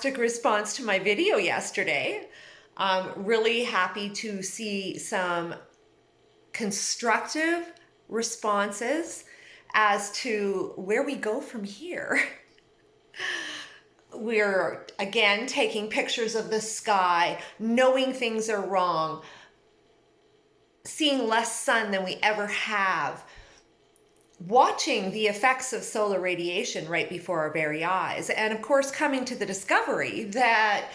Response to my video yesterday. Really happy to see some constructive responses as to where we go from here. We're again taking pictures of the sky, knowing things are wrong, seeing less sun than we ever have, watching the effects of solar radiation right before our very eyes, and of course coming to the discovery that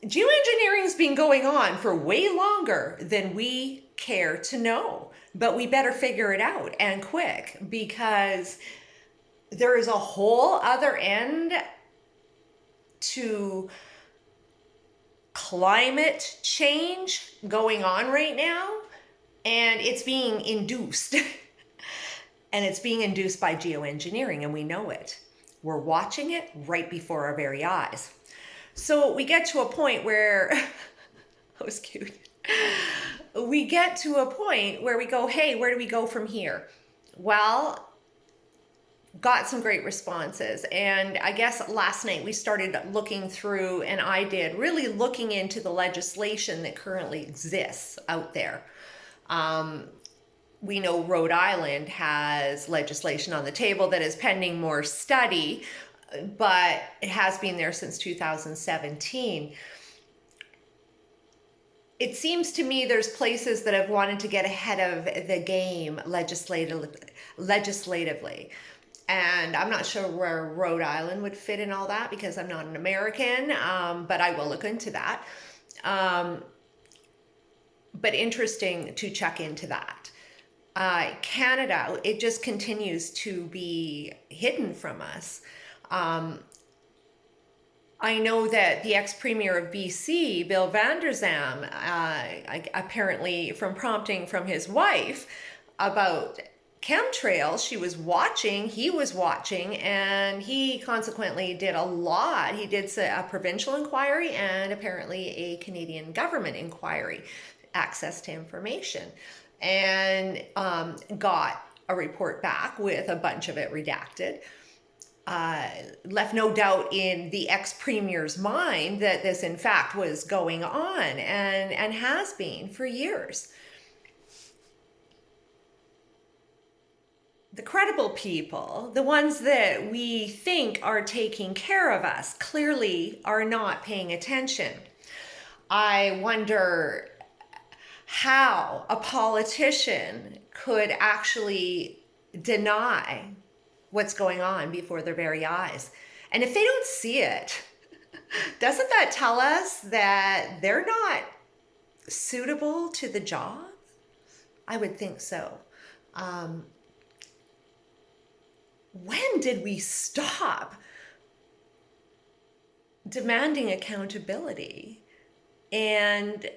geoengineering's been going on for way longer than we care to know. But we better figure it out, and quick, because there is a whole other end to climate change going on right now, and it's being induced. And it's being induced by geoengineering, and we know it. We're watching it right before our very eyes. So we get to a point where, that was cute. We get to a point where we go, hey, where do we go from here? Well, got some great responses. And I guess last night we started looking through, and I did, really looking into the legislation that currently exists out there. We know Rhode Island has legislation on the table that is pending more study, but it has been there since 2017. It seems to me there's places that have wanted to get ahead of the game legislatively. And I'm not sure where Rhode Island would fit in all that because I'm not an American, but I will look into that. But interesting to check into that. Canada, it just continues to be hidden from us. I know that the ex-premier of BC, Bill Vander Zalm, apparently from prompting from his wife about chemtrails, he was watching, and he consequently did a lot. He did a provincial inquiry and apparently a Canadian government inquiry, access to information, and got a report back with a bunch of it redacted. Left no doubt in the ex-premier's mind that this in fact was going on, and has been for years. The credible people, the ones that we think are taking care of us, clearly are not paying attention. I wonder how a politician could actually deny what's going on before their very eyes. And if they don't see it, doesn't that tell us that they're not suitable to the job? I would think so. When did we stop demanding accountability and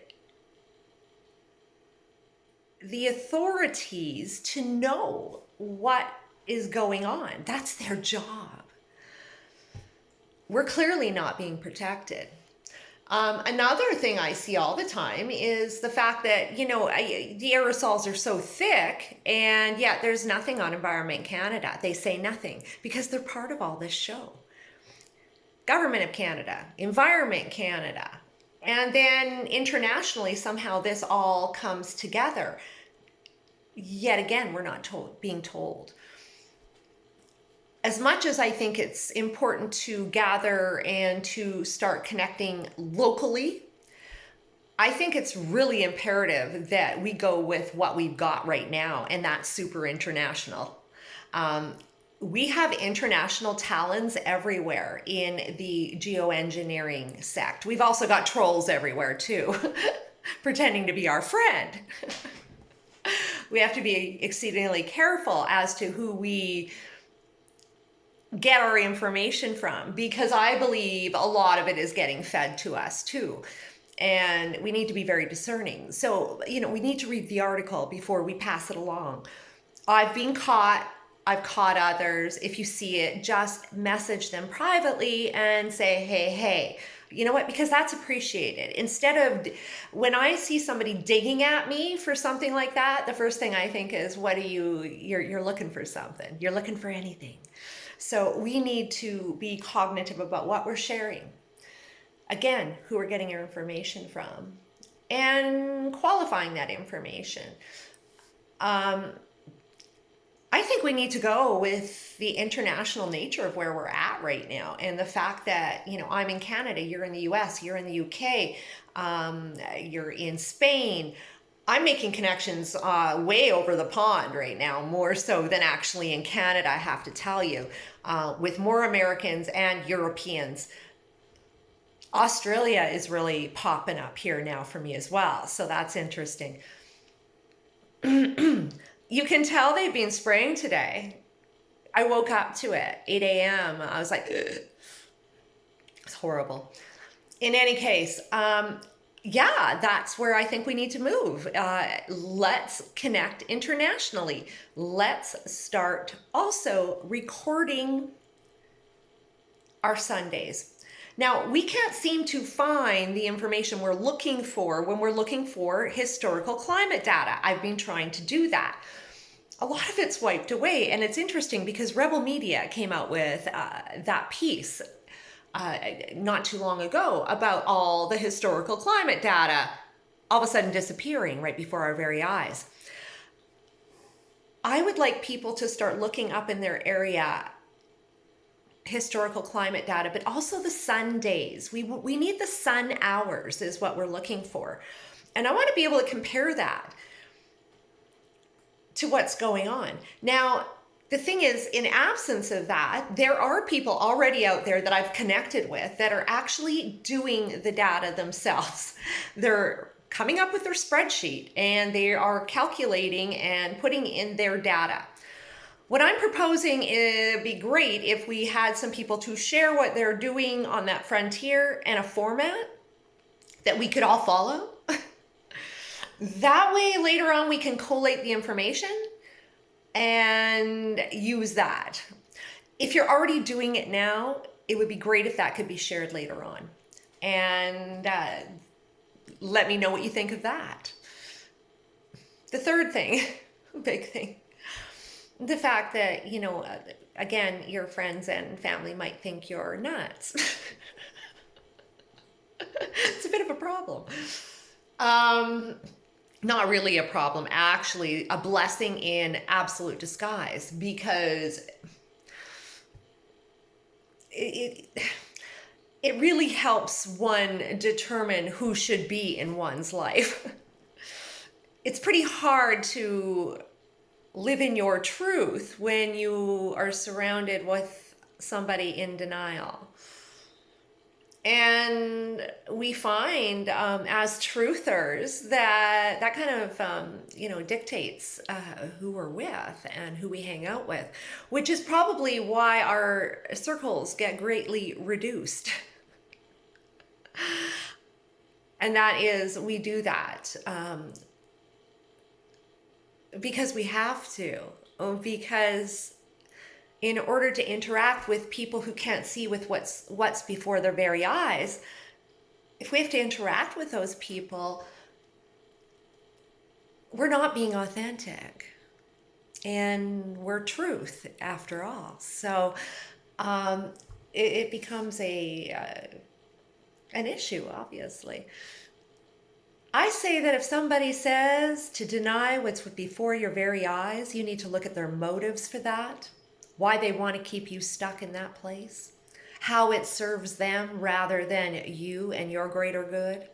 the authorities to know what is going on? That's their job. We're clearly not being protected. Another thing I see all the time is the fact that, the aerosols are so thick, and yet there's nothing on Environment Canada. They say nothing because they're part of all this show. Government of Canada, Environment Canada, and then internationally somehow this all comes together. Yet again, we're not being told. As much as I think it's important to gather and to start connecting locally, I think it's really imperative that we go with what we've got right now, and that's super international. We have international talents everywhere in the geoengineering sect. We've also got trolls everywhere too, pretending to be our friend. We have to be exceedingly careful as to who we get our information from, because I believe a lot of it is getting fed to us too. And we need to be very discerning. So, we need to read the article before we pass it along. I've caught others. If you see it, just message them privately and say, hey, you know what? Because that's appreciated. Instead of, when I see somebody digging at me for something like that, the first thing I think is, you're looking for something. You're looking for anything. So we need to be cognitive about what we're sharing. Again, who we're getting our information from and qualifying that information. I think we need to go with the international nature of where we're at right now, and the fact that, I'm in Canada, you're in the US, you're in the UK, you're in Spain. I'm making connections way over the pond right now, more so than actually in Canada, I have to tell you, with more Americans and Europeans. Australia is really popping up here now for me as well, so that's interesting. You can tell they've been spraying today. I woke up to it, 8 a.m. I was like, ugh. It's horrible. In any case, yeah, that's where I think we need to move. Let's connect internationally. Let's start also recording our Sundays. Now, we can't seem to find the information we're looking for when we're looking for historical climate data. I've been trying to do that. A lot of it's wiped away, and it's interesting because Rebel Media came out with that piece not too long ago about all the historical climate data all of a sudden disappearing right before our very eyes. I would like people to start looking up in their area historical climate data, but also the sun days. We need the sun hours is what we're looking for. And I want to be able to compare that to what's going on. Now, the thing is, in absence of that, there are people already out there that I've connected with that are actually doing the data themselves. They're coming up with their spreadsheet and they are calculating and putting in their data. What I'm proposing, it'd be great if we had some people to share what they're doing on that frontier and a format that we could all follow. That way, later on, we can collate the information and use that. If you're already doing it now, it would be great if that could be shared later on. And let me know what you think of that. The third thing, big thing, the fact that, again, your friends and family might think you're nuts. It's a bit of a problem. Not really a problem, actually, a blessing in absolute disguise, because it really helps one determine who should be in one's life. It's pretty hard to live in your truth when you are surrounded with somebody in denial. And we find as truthers that kind of dictates who we're with and who we hang out with, which is probably why our circles get greatly reduced. And that is, we do that because we have to, because in order to interact with people who can't see with what's before their very eyes, if we have to interact with those people, we're not being authentic, and we're truth after all. So it becomes an issue, obviously. I say that if somebody says to deny what's before your very eyes, you need to look at their motives for that, why they want to keep you stuck in that place, how it serves them rather than you and your greater good.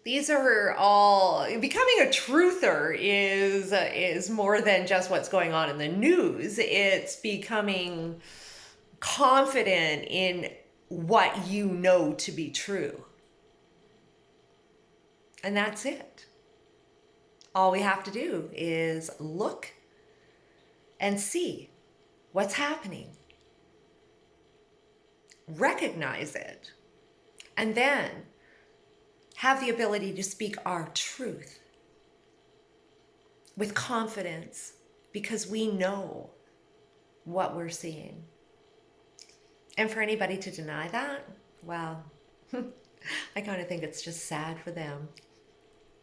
These are all, becoming a truther is more than just what's going on in the news. It's becoming confident in what you know to be true. And that's it. All we have to do is look and see what's happening, recognize it, and then have the ability to speak our truth with confidence, because we know what we're seeing. And for anybody to deny that, well, I kind of think it's just sad for them.